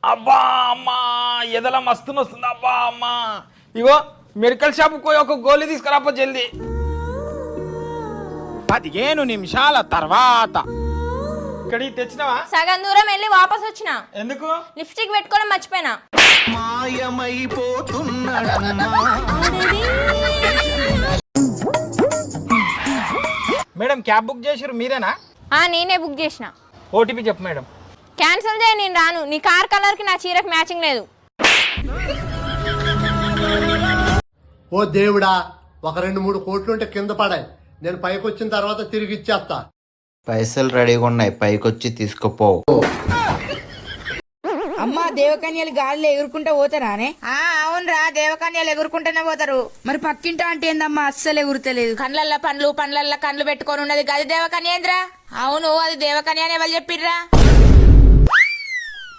అబ్బా అమ్మా ఎదలా మస్తు వస్తుంది అబ్బా అమ్మా. ఇగో మెడికల్ షాప్ పోయి ఒక గోళీ తీసుకురాపో జల్దీ. 15 నిమిషాల తర్వాత ఇక్కడికి తెచ్చినావా? సగం దూరం వెళ్ళి వాపస్ వచ్చిన. ఎందుకు? లిప్స్టిక్ పెట్టుకోవడం మర్చిపోయినా. మేడం క్యాబ్ బుక్ చేసిరు మీరేనా? నేనే బుక్ చేసిన. ఓటీపీ చెప్పు మేడం. క్యాన్సిల్ చేయి, నేను రాను. నీ కార్ కలర్ కి నా చీరకు మ్యాచింగ్ లేదు. ఓ దేవుడా, ఒక 2-3 కోట్లుంటే కింద పడాయి, నేను పైకి వచ్చిన తర్వాత తిరిగి ఇచ్చేస్తా. పైసలు రెడీగా ఉన్నాయి, పైకొచ్చి తీసుకుపో. అమ్మా దేవకన్యలు గాలిలో ఎగురుకుంటా పోతారానే? అవునరా, దేవకన్యలు ఎగురుకుంటూనే పోతారు. మరి పక్కింట అంటే ఏందమ్మా అస్సలు ఎగురుతలేదు? కండ్లల్ల పండ్లల్ల కండ్లు పెట్టుకొని ఉన్నది గది దేవకన్యేంద్రా? అవును, అది దేవకన్య అని ఎవరు చెప్పిర్రా?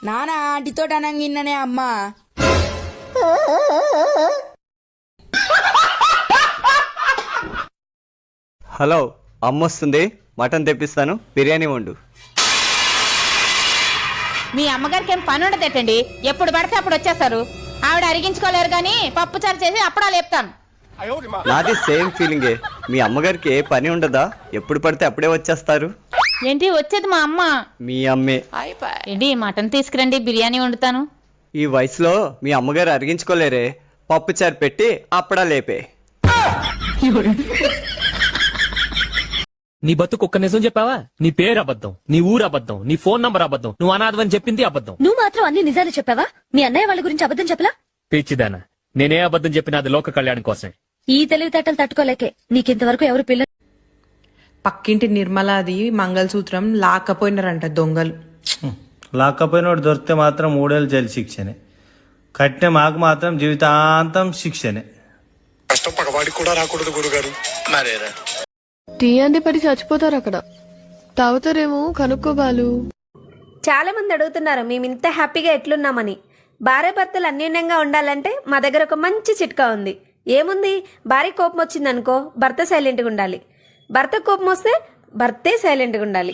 నానా ఆంటీతో అనంగిన్ననే అమ్మా. హలో, అమ్మొస్తుంది, మటన్ తెప్పిస్తాను, బిర్యానీ వండు. మీ అమ్మగారికి ఏం పని ఉండదేటండి, ఎప్పుడు పడితే అప్పుడు వచ్చేస్తారు. ఆవిడ అరిగించుకోలేరు గాని పప్పు చారు చేసి అప్పుడా లేపుతాను. నాది సేమ్ ఫీలింగే. మీ అమ్మగారికి ఏ పని ఉండదా? ఎప్పుడు పడితే అప్పుడే వచ్చేస్తారు. ఏంటి వచ్చేది మా అమ్మ? మీ అమ్మే. ఏంటి మటన్ తీసుకురండి, బిర్యానీ వండుతాను. ఈ వయసులో మీ అమ్మగారు అరిగించుకోలేరే, పప్పు చారు పెట్టి అప్పుడా లేపే. నీ బతుకు ఒక్క నిజం చెప్పావా? నీ పేరు అబద్ధం, నీ ఊరు అబద్ధం, నీ ఫోన్ నంబర్ అబద్ధం, నువ్వు అనాథవని చెప్పింది అబద్ధం. నువ్వు మాత్రం అన్ని నిజాలు చెప్పావా? మీ అన్నయ్య వాళ్ళ గురించి అబద్ధం చెప్పలా? పిచ్చిదానా, నేనే అబద్ధం చెప్పినా అది లోక కళ్యాణం కోసమే. ఈ తెలివితేటలు తట్టుకోలేకే నీకింతవరకు ఎవరు పిల్లలు. పక్కింటి నిర్మలాది మంగళసూత్రం లాక్కపోయినారంట దొంగలు. లాక్కపోయినోడు దొరికితే మాత్రం 3 ఏళ్ళు జైలు శిక్షనే, కట్టిన మాకు మాత్రం జీవితాంతం శిక్షనే. కష్టం పగవాడికి కూడా రాకూడదు గురుగారు. మరేరా టీ అంది పడి చచ్చిపోతారు అక్కడ. తాగుతారేమో కనుక్కోబాలు. చాలా మంది అడుగుతున్నారు మేము ఇంత హ్యాపీగా ఎట్లున్నామని. భార్యాభర్తలు అన్యోన్యంగా ఉండాలంటే మా దగ్గర ఒక మంచి చిట్కా ఉంది. ఏముంది? భార్య కోపం వచ్చిందనుకో భర్త సైలెంట్గా ఉండాలి, భర్త కోపం వస్తే భర్తే సైలెంట్గా ఉండాలి.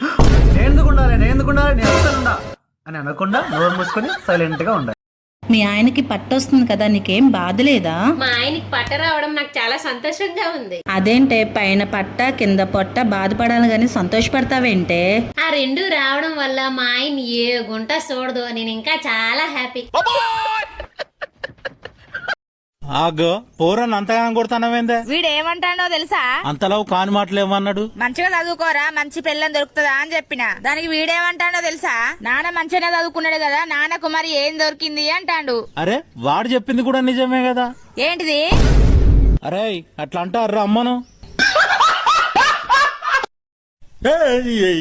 అని అనకుండా నోరు మూసుకొని సైలెంట్ గా ఉండాలి. మీ ఆయనకి పట్టొస్తుంది కదా, నీకేం బాధ లేదా? మా ఆయనకి పట్ట రావడం నాకు చాలా సంతోషంగా ఉంది. అదేంటే పైన పట్ట కింద పొట్ట బాధపడాలి గాని సంతోషపడతావేంటే? ఆ 2 రావడం వల్ల మా ఆయన ఏ గుంట చూడదు, నేను ఇంకా చాలా హ్యాపీ. ఆగో పోరని అంతగానం కొడతానవేందే? వీడు ఏమంటాడో తెలుసా? అంతలో కాని మాటలు ఏమన్నాడు? మంచిగా చదువుకోరా, మంచి పిల్లని దొరుకుతుందా అని చెప్పిన. దానికి వీడేమంటాడో తెలుసా? నాన్న మంచిగానే చదువుకున్నాడు కదా, నాన్నకు మరి ఏం దొరికింది అంటాడు. అరే వాడు చెప్పింది కూడా నిజమే కదా. ఏంటిది? అరే అట్లా అంటారు అమ్మను.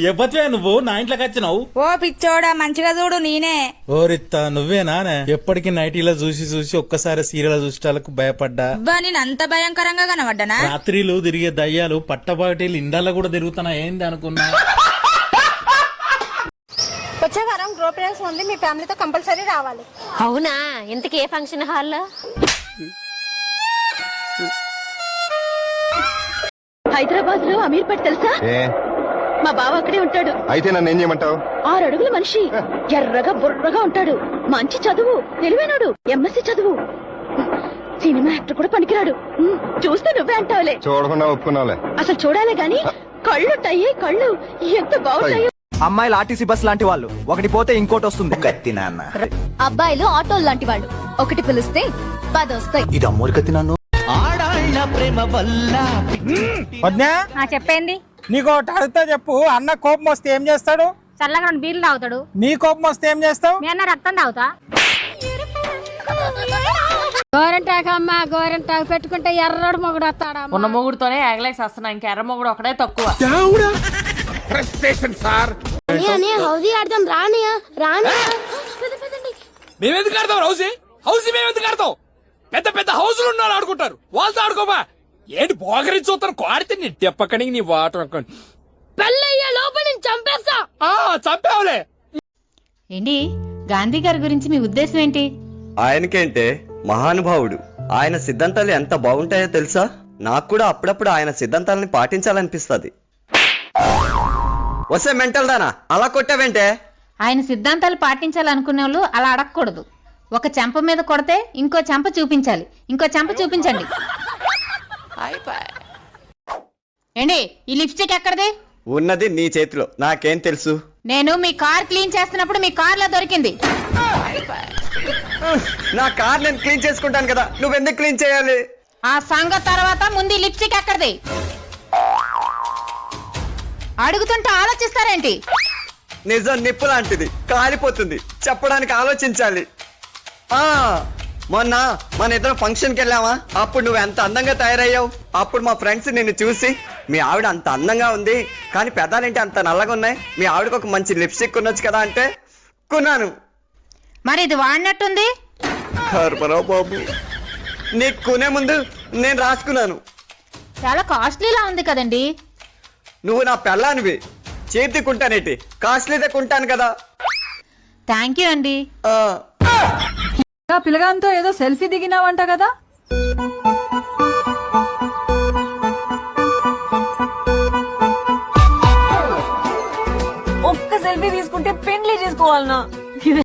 ఎప్పచ్చే నువ్వు నా ఇంట్లోకి వచ్చినావు? ఓ పిచ్చోడా, మంచిగా చూడు నేనే. ఓరిత్తా నువ్వేనా? ఎప్పటికీ నైటీలో చూసి ఒక్కసారి సీరియల్ చూసేటాలకు భయపడ్డా. నేను అంత భయంకరంగా కనబడ్డానా? రాత్రిలు తిరిగే దయ్యాలు పట్టబాటీలు ఇండాల్లో కూడా తిరుగుతున్నా ఏంది అనుకున్నా. వచ్చే వారం గృహప్రవేశం ఉంది, మీ ఫ్యామిలీతో కంపల్సరీ రావాలి. అవునా? ఇంతకీ ఏ ఫంక్షన్ హాల్లో? హైదరాబాద్ లో అమీర్పేట తెలుసా? మా బావ అక్కడే ఉంటాడు. అయితే నన్ను ఏం చేయమంటావు? 6 అడుగుల మనిషి, ఎర్రగా బుర్రగా ఉంటాడు, మంచి చదువు, తెలివైనడు, ఎంఎస్సీ చదువు, సినిమా యాక్టర్ కూడా పనికిరాడు. చూస్తే నువ్వే అంటావులే. చూడకుండా ఒప్పుకున్నావులే. అసలు చూడాలే గాని కళ్ళుంటాయి, కళ్ళు ఎంత బాగుంటాయి. అమ్మాయిలు ఆర్టీసీ బస్ లాంటి వాళ్ళు, ఒకటి పోతే ఇంకోటి వస్తుంది. కత్తి నాన్న. అబ్బాయిలు ఆటోలు లాంటి వాళ్ళు, ఒకటి పిలిస్తే 10 వస్తాయి. ఇది అమ్మోరు కత్తి నాన్న. చెప్పండి. నీకు ఒకటి అడిగితే చెప్పు, అన్న కోపం వస్తే ఏం చేస్తాడు? చల్లగా బీర్లు తాగుతాడు. నీ కోపం వస్తే ఏం చేస్తావు? మీ అన్న రక్తం తాగుతా. గోరంటాకు అమ్మ, గోరంటాకు పెట్టుకుంటే ఎర్రడు మొగుడు వస్తాడా? ఉన్న మొగుడుతోనే ఎగలేసి వస్తున్నా, ఇంకా ఎర్ర మొగుడు ఒకటే తక్కువ. మేమెందుకు ఆడతాం హౌసీ? హౌసీ మేమెందుకు ఆడతాం? పెద్ద పెద్ద హౌసులు ఉన్నారు ఆడుకుంటారు, వాళ్ళతో ఆడుకోమా. ఏంటి బోగరి చూస్తాను కోడితే నీ తెప్పకనికి నీ వాటర్ పెళ్ళయ్యే లోపల నేను చంపేస్తా. చంపావులే. ఏంటి గాంధీ గారి గురించి మీ ఉద్దేశం ఏంటి? ఆయనకేంటే మహానుభావుడు, ఆయన సిద్ధాంతాలు ఎంత బాగుంటాయో తెలుసా? నాకు కూడా అప్పుడప్పుడు ఆయన సిద్ధాంతాలని పాటించాలనిపిస్తుంది. వస్తే మెంటల్ దానా అలా కొట్టావేంటే? ఆయన సిద్ధాంతాలు పాటించాలనుకునే వాళ్ళు అలా అడగకూడదు. ఒక చెంప మీద కొడితే ఇంకో చెంప చూపించాలి. ఇంకో చెంప చూపించండి. ఏండి ఈ లిప్స్టిక్ ఎక్కడిది? ఉన్నది నీ చేతిలో, నాకేం తెలుసు? నేను మీ కార్ క్లీన్ చేస్తున్నప్పుడు మీ కార్ లో దొరికింది. నా కార్ నేను క్లీన్ చేసుకుంటాను కదా, నువ్వెందుకు క్లీన్ చేయాలి? ఆ సంగతి తర్వాత ముందు ఈ లిప్స్టిక్ ఎక్కడిది? అడుగుతుంటే ఆలోచిస్తారేంటి? నిజం నిప్పు లాంటిది, కాలిపోతుంది, చెప్పడానికి ఆలోచించాలి. మొన్న మన ఇద్దరం ఫంక్షన్కి వెళ్ళావా, అప్పుడు నువ్వు ఎంత అందంగా తయారయ్యావు. అప్పుడు మా ఫ్రెండ్స్ నిన్ను చూసి మీ ఆవిడ అంత అందంగా ఉంది కానీ పెదాలేంటి అంత నల్లగా ఉన్నాయి, మీ ఆవిడకు ఒక మంచి లిప్స్టిక్ కొనొచ్చు కదా అంటే కొన్నాను. మరి ఇది వాడినట్టుంది. బాబు నీకు కొనే ముందు నేను రాసుకున్నాను. చాలా కాస్ట్లీలా ఉంది కదండి. నువ్వు నా పెళ్ళానివి, చేతి కుంటానేటి, కాస్ట్లీదే కొంటాను కదా. థ్యాంక్ యూ అండి. పిల్లగాంతో ఏదో సెల్ఫీ దిగినావంట కదా? ఒక్క సెల్ఫీ తీసుకుంటే పెండ్లి చేసుకోవాలనా?